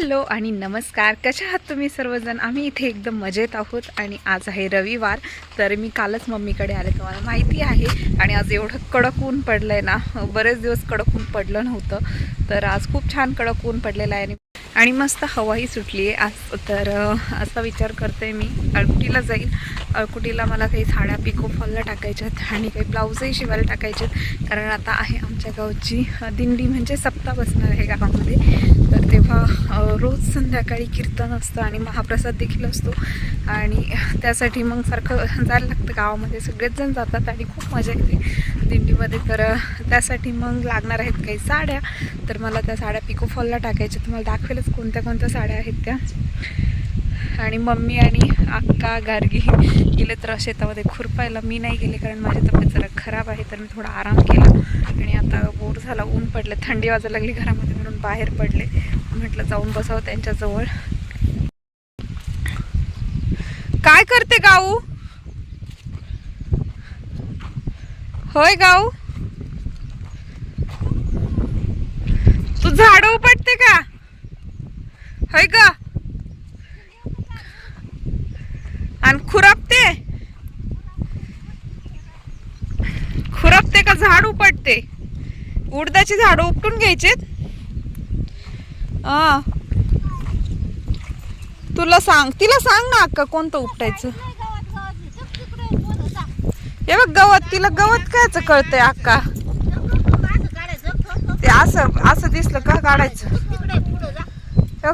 Hello आणि नमस्कार, कशा आहात तुम्ही सर्वजण? आम्ही इथे एकदम मजेत आहोत आणि आज आहे रविवार. तर मी कालच मम्मीकडे आले, तुम्हाला माहिती आहे. आणि आज एवढं कडक ऊन पडलं आहे ना, बरेच दिवस कडक ऊन पडलं नव्हतं. तर आज खूप छान कडक ऊन पडलेलं आहे आणि मस्त हवाही सुटली आहे आज. तर असा विचार करते मी अळकुटीला जाईल. अळकुटीला मला काही साड्या पिको फॉलला टाकायच्यात आणि काही ब्लाऊजही शिवायला टाकायचेत. कारण आता आहे आमच्या गावची दिंडी, म्हणजे सप्ताह बसणार आहे गावामध्ये. तर तेव्हा रोज संध्याकाळी कीर्तन असतं आणि महाप्रसाद देखील असतो. आणि त्यासाठी मग सारखं जायला लागतं गावामध्ये. सगळेच जण जातात आणि खूप मजा येते दिंडीमध्ये. तर त्यासाठी मग लागणार आहेत काही साड्या. तर मला त्या साड्या पिको फॉलला टाकायच्या. तुम्हाला दाखवेलच कोणत्या कोणत्या साड्या आहेत त्या. आणि मम्मी आणि अक्का गार्गी गेले तर शेतामध्ये खुरपायला. मी नाही गेले कारण माझी तब्येत जरा खराब आहे. तर मी थोडा आराम केला आणि आता बोर झाला. ऊन पडले, थंडी वाजायला लागली घरामध्ये, म्हणून बाहेर पडले. म्हटलं जाऊन बसावं त्यांच्याजवळ. काय करते गाऊ? होय गाऊ, तू झाड उपटते का? होय ग. आणि खुरपते का झाड उपटते? उडदाची झाडं उपटून घ्यायचेत. तिला सांग ना अक्का कोणतं उपटायचं. हे बघ गवत, तिला गवत कायचं कळतंय अक्का. ते असं दिसलं का काढायचं.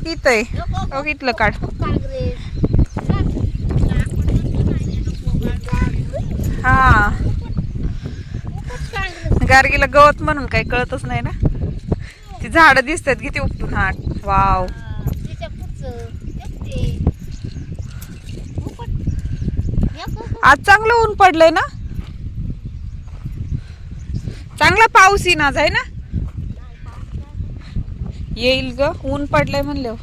इथं आहे, इथलं काढ. हा, गार्गीला गवत म्हणून काही कळतच नाही ना. ती झाडं दिसतात किती उपटून. हा, वाव. आज चांगलं ऊन पडलंय ना, चांगला पाऊस येईना जाय ना. येईल ग, ऊन पडलंय म्हणलं.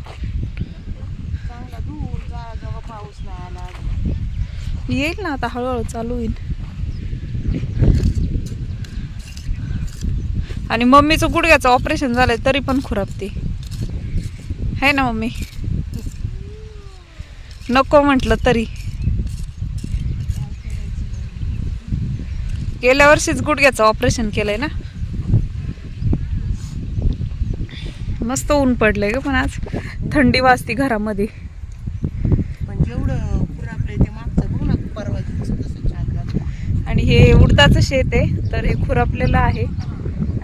येईल ना आता, हळूहळू चालू होईल. आणि मम्मीचं गुडघ्याचं ऑपरेशन झालंय तरी पण खुरपते है ना मम्मी. नको म्हटलं तरी. गेल्या वर्षीच गुडघ्याचं ऑपरेशन केलंय ना. मस्त ऊन पडलंय ग, पण आज थंडी वाजती घरामध्ये. आणि हे उडदाचं शेत आहे, तर हे खुरपलेलं आहे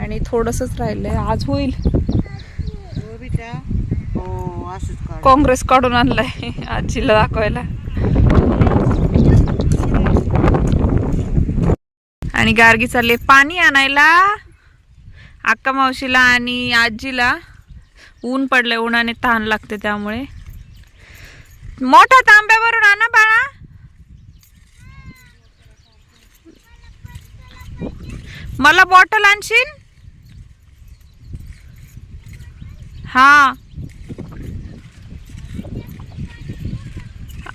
आणि थोडंसंच राहिलंय. आज होईल. काँग्रेस काढून आणलाय आजीला दाखवायला. आणि गार्गी चालले पाणी आणायला अक्का मावशीला आणि आजीला. ऊन पडलंय, उन्हाने तहान लागते त्यामुळे. मोठा तांब्यावरून आणा बाळा. मला बॉटल आणशील? हा,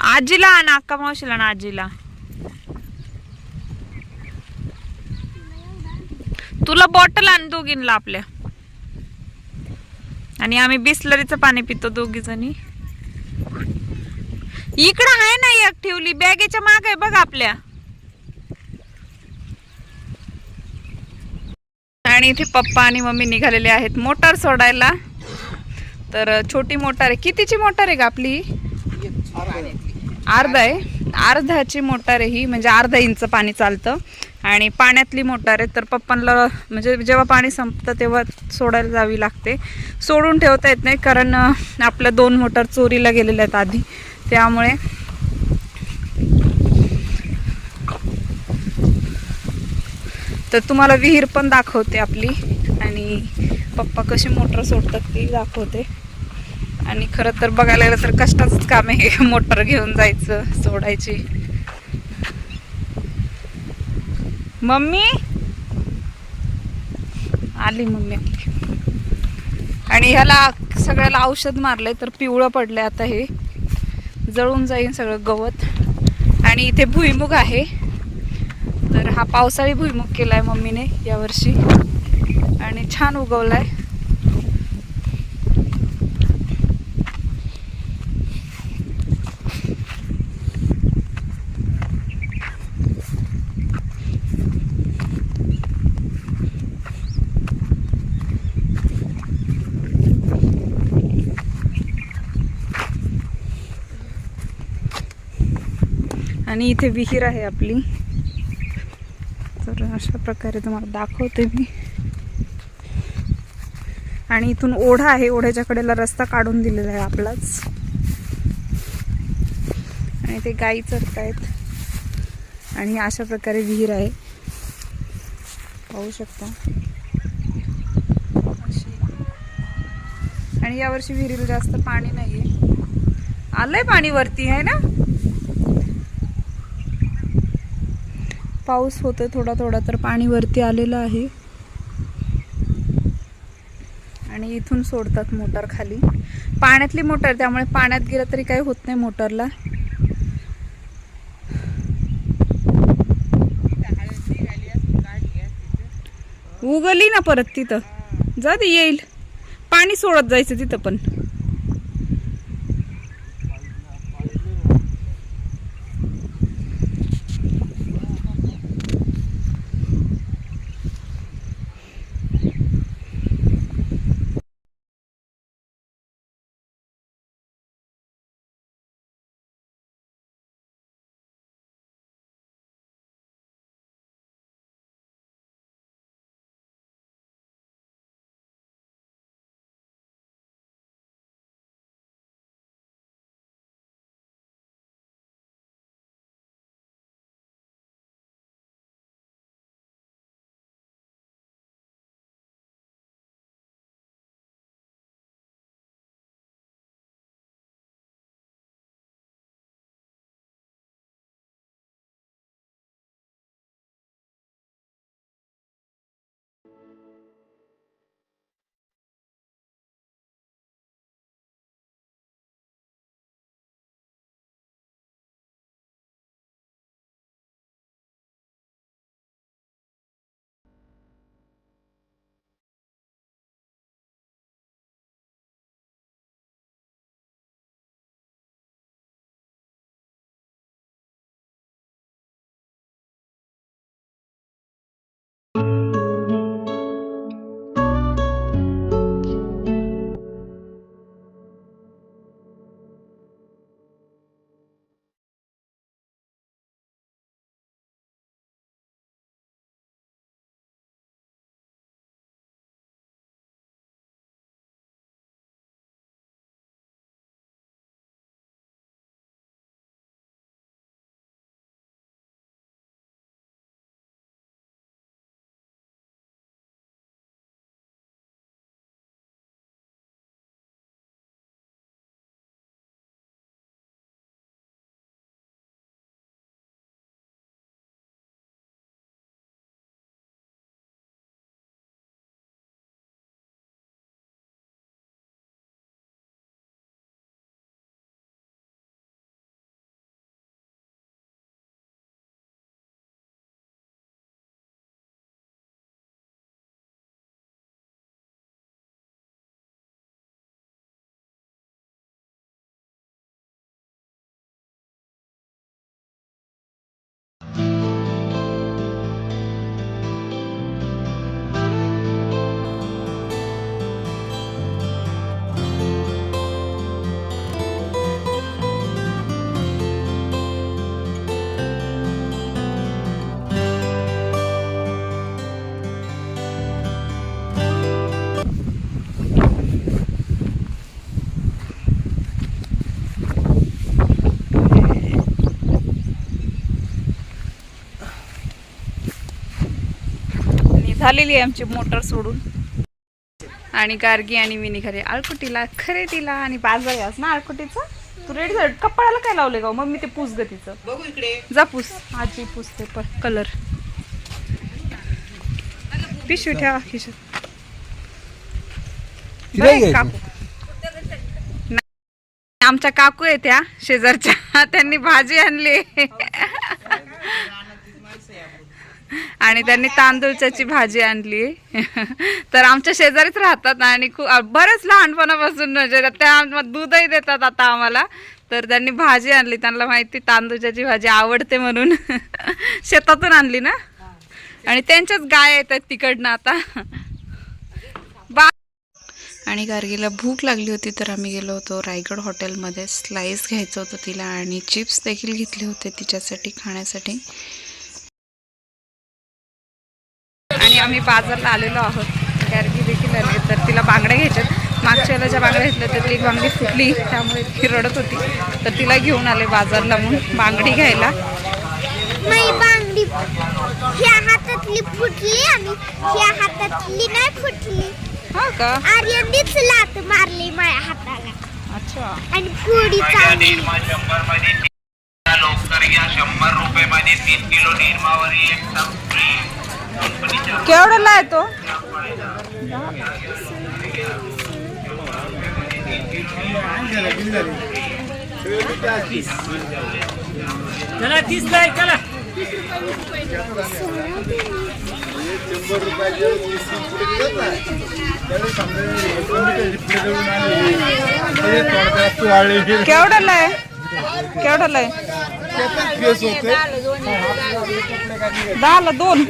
आजीला आण, अक्का मावशीला आणि आजीला. तुला बॉटल आण दोघींना आपल्या. आणि आम्ही बिस्लरीचं पाणी पितो दोघी जणी. इकडं आहे ना एक ठेवली, बॅगेच्या मागे बघ आपल्या. आणि इथे पप्पा आणि मम्मी निघालेले आहेत मोटार सोडायला. तर छोटी मोटार आहे. कितीची मोटार आहे का आपली? अर्धा आहे. अर्धाची मोटार आहे ही, म्हणजे अर्धा इंच पाणी चालतं. आणि पाण्यातली मोटार आहे. तर पप्पांना म्हणजे जेव्हा पाणी संपतं तेव्हा सोडायला जावी लागते. सोडून ठेवता येत नाही कारण आपल्या 2 मोटार चोरीला गेलेल्या आहेत आधी, त्यामुळे. तर तुम्हाला विहीर पण दाखवते आपली आणि पप्पा कशी मोटर सोडतात ती दाखवते. आणि खरं तर बघायला गेलं तर कष्टाचंच काम आहे मोटर घेऊन जायचं, सोडायची. मम्मी आली, मम्मी आपली. आणि ह्याला सगळ्याला औषध मारलंय तर पिवळं पडलंय. आता हे जळून जाईल सगळं गवत. आणि इथे भुईमुग आहे. तर हा पावसाळी भुईमुग केलाय मम्मीने यावर्षी आणि छान उगवलाय. आणि इथे विहीर आहे आपली. तर अशा प्रकारे तुम्हाला दाखवते मी. आणि इथून ओढा आहे, ओढ्याच्या कडेला रस्ता काढून दिलेला आहे आपलाच. आणि ते गाई चरतायत आणि अशा प्रकारे विहीर आहे, पाहू शकता. आणि यावर्षी विहिरीला जास्त पाणी नाहीये, आलंय पाणी वरती आहे ना. पाऊस होतोय थोडा थोडा, तर पाणी वरती आलेलं आहे. आणि इथून सोडतात मोटर खाली, पाण्यातली मोटर, त्यामुळे पाण्यात गेलं तरी काही होत नाही मोटरला. उगली ना परत तिथं, जा दे येईल पाणी, सोडत जायचं तिथं पण. झालेली आहे आमची मोटर सोडून. आणि गार्गी आणि मी निघाले आळकुटीला खरेदीला. आणि बाजायास ना आळकुटीचा. तू रेडी झाड कपड्याला काय लावले का मग? मी ते पूस ग तिचं, बघू इकडे जा पूस. आजी पुसते पण कलर. पिशवी ठेवा खिशात. काकू आमच्या काकू आहे त्या शेजारच्या, त्यांनी भाजी आणली आणि त्यांनी तांदूळच्याची भाजी आणली. तर आमच्या शेजारीच राहतात आणि खूप बरेच लहानपणापासून म्हणजे त्या दूधही देतात आता आम्हाला. तर त्यांनी भाजी आणली, त्यांना माहिती तांदूळच्याची भाजी आवडते म्हणून शेतातून आणली ना. आणि त्यांच्याच गाय येतात तिकडनं आता. आणि गार्गीला भूक लागली होती तर आम्ही गेलो होतो रायगड हॉटेलमध्ये. स्लाइस घ्यायचं होतं तिला आणि चिप्स देखील घेतले होते तिच्यासाठी खाण्यासाठी. आणि आम्ही बाजारला आलेलो आहोत. गार्गी देखील आली तर तिला बांगड्या घ्यायच्यात. मागच्या वेळेला ज्या बांगड्या घेतल्या त्यातली एक बांगडी फुटली त्यामुळे ती रडत होती तर तिला घेऊन आले बाजारला म्हणून बांगडी घ्यायला. नाही बांगडी ह्या हातातली फुटली आणि ह्या हातातली नाही फुटली. हा का? आर्यननीच लात मारली माझ्या हाताला. अच्छा. आणि पुडी चालली. ₹100 मध्ये 3 किलो निरमावरी एकदम फ्री. केवढ्याला आहे तो? चला 30 ला चला. केवढ्याला आहे? केवढ्याला आहे? 10ला 2.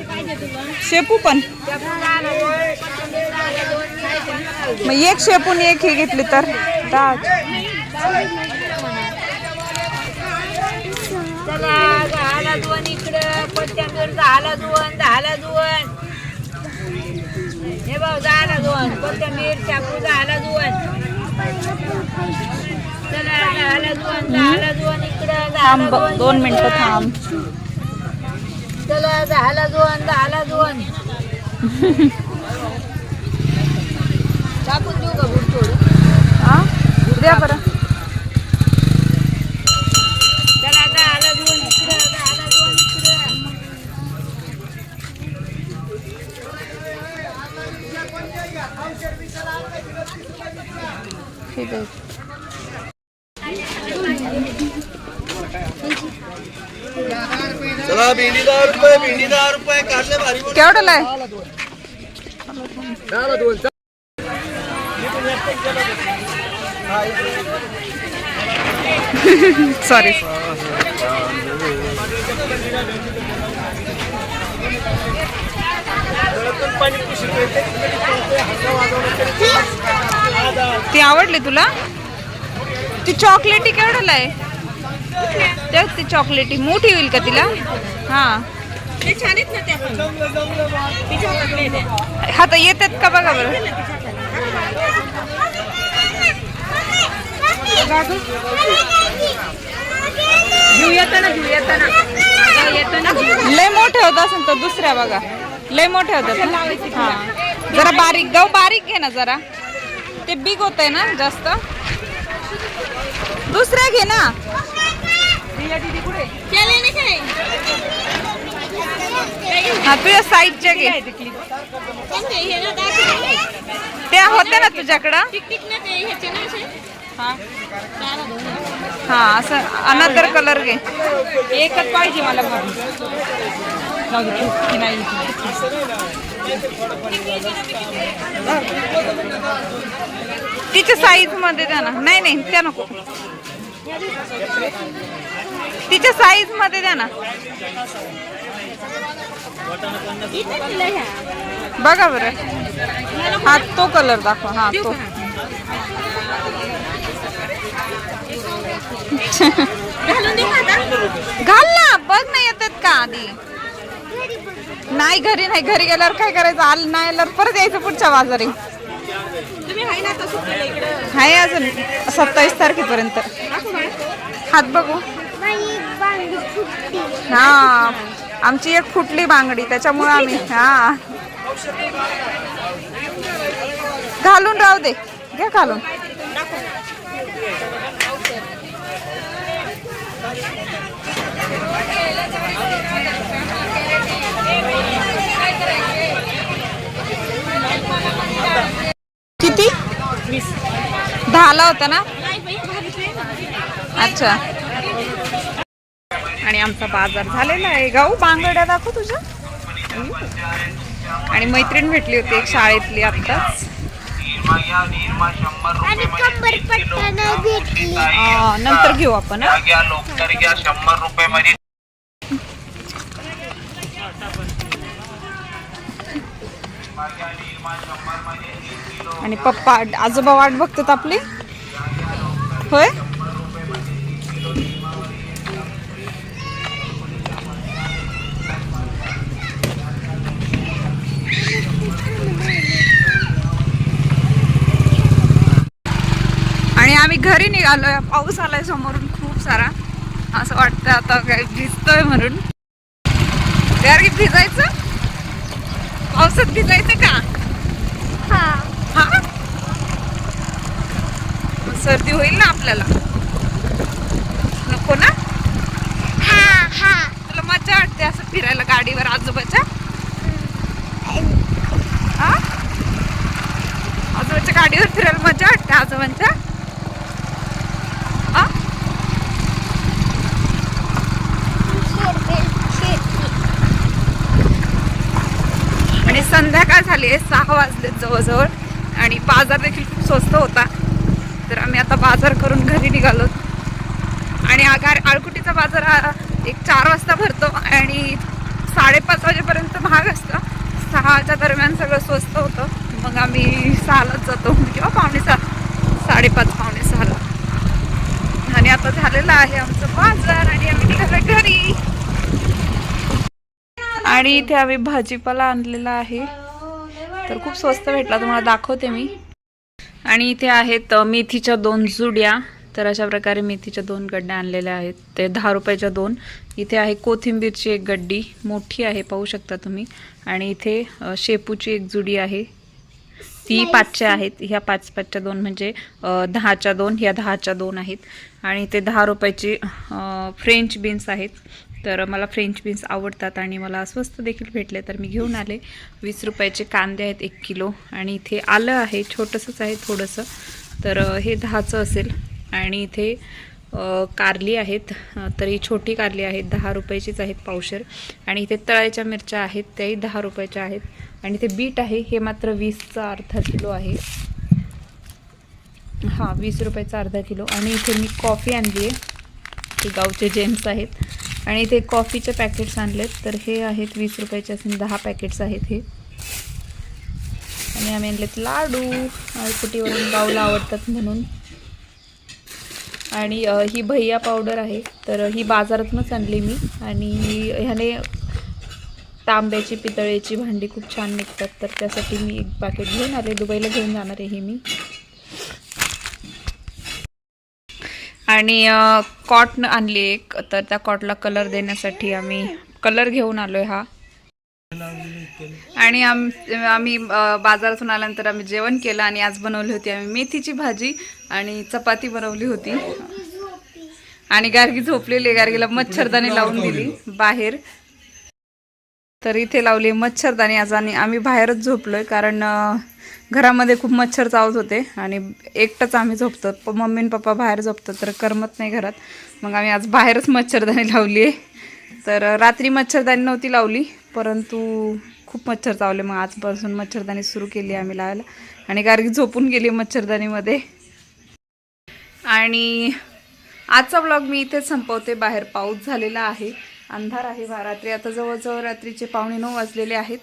शेपू पण मग एक शेपून एक हे घेतली तर 10. झाला 2 इकडं कोथिंबीर झाला 2 हे भाऊ झाला 2 कोथिंबीर चाकू झाला 2 चला झाला 2 इकडं थांब 2 मिनिटं थांब. चला झाला 2 टाकून देऊ का बुट थोडं? हा द्या बरं. चला झाला 2 इकडं झाला 2 इकडं. ठीक आहे. चला भेंडी ₹10 काढले भारी. केवढ्याला आहे? सॉरी. ती आवडली तुला? ती चॉकलेटी केवढ्याला आहे? ती चॉकलेटी मोठी होईल का तिला? हा हा तर येतात का बघा बरं. लय मोठे होत असेल तर दुसऱ्या बघा. लय मोठे होतात. हा जरा बारीक गहू बारीक घे ना जरा. ते बिग होत आहे ना जास्त. दुसऱ्या घे ना. हा तुझ्या साईजच्या घे. त्या होत्या ना तुझ्याकडं. हा असं अनदर कलर घे. एकच पाहिजे मला. तिच्या साईज मध्ये द्या ना. नाही नाही त्या नको. तिच्या साईज मध्ये द्या ना. बघा बरं. हा तो कलर दाखवा. हा तो घाल ना. बघ नाही येतात का आधी? नाही घरी नाही. घरी गेल्यावर काय करायचं? आलं नाही आल्यावर परत यायचं पुढच्या बाजारी. आहे अजून 27 तारखेपर्यंत. हात बघू. हा आमची एक फुटली बांगडी त्याच्यामुळे आम्ही हा घालून राहू दे. घ्या घालून. किती? 10ला होता ना? अच्छा. आणि आमचा बाजार झालेला आहे. गाऊ बांगड्या दाखव तुझ्या. आणि मैत्रीण भेटली होती एक शाळेतली आत्ताच. नंतर घेऊ आपण. ₹100 मध्ये. आणि पप्पा आजोबा वाट बघतात आपली. होय. आणि आम्ही घरी निघालोय. पाऊस आलाय समोरून खूप सारा. असं वाटतं आता काय भिजतोय म्हणून. गाडी भिजायचं, पावसात भिजायचं का? हा, सर्दी होईल ना आपल्याला. नको ना. तुला मजा वाटते असं फिरायला गाडीवर आजोबाच्या? हा, आजोबाच्या गाडीवर फिरायला मजा वाटते आजोबांच्या. आणि संध्याकाळ झाली आहे, 6 वाजले जवळजवळ. आणि बाजार देखील खूप स्वस्त होता. तर आम्ही आता बाजार करून घरी निघालो. आणि आळकुटीचा बाजार हा एक 4 वाजता भरतो आणि 5:30 वाजेपर्यंत महाग असतं. 6च्या दरम्यान सगळं स्वस्त होतं. मग आम्ही 6लाच जातो किंवा 5:45, 5:30, 5:45. आणि आता झालेला आहे आमचं बाजार आणि आम्ही निघालो घरी. आणि इथे आम्ही भाजीपाला आणलेला आहे. तर खूप स्वस्त भेटला, तुम्हाला दाखवते मी. आणि इथे आहेत मेथीच्या 2 जुड्या. तर अशा प्रकारे मेथीच्या 2 गड्ड्या आणलेल्या आहेत. ते 10 रुपयाच्या 2. इथे आहे कोथिंबीरची 1 गड्डी, मोठी आहे, पाहू शकता तुम्ही. आणि इथे शेपूची 1 जुडी आहे, ती 5च्या आहेत. ह्या 5च्या 2 म्हणजे 10च्या 2, ह्या 10च्या 2 आहेत. आणि इथे 10 रुपयाची फ्रेंच बीन्स आहेत. तर मला फ्रेंच बीन्स आवडतात आणि मला स्वस्त देखील भेटले तर मी घेऊन आले. 20 रुपयाचे कांदे आहेत 1 किलो. आणि इथे आलं आहे, छोटंसंच आहे थोडंसं. तर हे 10चं असेल. आणि इथे कारली आहेत. तर ही छोटी कारली आहेत, 10 रुपयाचीच आहेत पावशेर. आणि इथे तळायच्या मिरच्या आहेत, त्याही 10 रुपयाच्या आहेत. आणि इथे बीट आहे, हे मात्र 20चा अर्धा किलो आहे. हां, 20 रुपयाचा अर्धा किलो. आणि इथे मी कॉफी आणली आहे, हे गावचे जेम्स आहेत. आणि इथे कॉफीचे पॅकेट्स आणलेत. तर हे आहेत 20 रुपयाचे असून 10 पॅकेट्स आहेत हे. आणि आम्ही आणलेत लाडू, आळकुटीवरून गावला आवडतात म्हणून. आणि ही भैया पावडर आहे, तर ही बाजारातूनच आणली मी. आणि ह्याने तांब्याची पितळेची भांडी खूप छान निघतात. तर त्यासाठी मी 1 पॅकेट घेऊन आले. दुबईला घेऊन जाणार आहे मी. आणि कॉटन आणली 1. तर त्या कॉटला कलर देण्यासाठी आम्ही कलर घेऊन आलोय हा. आणि आम्ही बाजारातून आल्यानंतर आम्ही जेवण केलं. आणि आज बनवली होती आम्ही मेथीची भाजी आणि चपाती बनवली होती. आणि गार्गी झोपलेली, गार्गीला मच्छरदाणी लावून दिली बाहेर. तर इथे लावली मच्छरदाणी आज. आणि आम्ही बाहेरच झोपलोय कारण घरामध्ये खूप मच्छर चावत होते आणि एकटंच आम्ही झोपतो. मम्मी आणि पप्पा बाहेर झोपतात तर करमत नाही घरात. मग आम्ही आज बाहेरच मच्छरदाणी लावली आहे. तर रात्री मच्छरदाणी नव्हती लावली, परंतु खूप मच्छर चावले. मग आजपासून मच्छरदाणी सुरू केली आम्ही लावायला. आणि गार्गी झोपून गेली मच्छरदाणीमध्ये. आणि आजचा व्लॉग मी इथेच संपवते. बाहेर पाऊस झालेला आहे, अंधार आहे रात्री. आता जवळजवळ रात्रीचे 8:45 वाजलेले आहेत.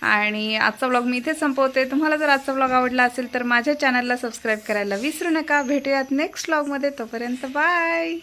आणि आजचा व्लॉग मी इथेच संपवते. तुम्हाला जर आजचा व्लॉग आवडला असेल तर माझ्या चॅनलला सबस्क्राईब करायला विसरू नका. भेटूयात नेक्स्ट व्लॉगमध्ये. तोपर्यंत बाय.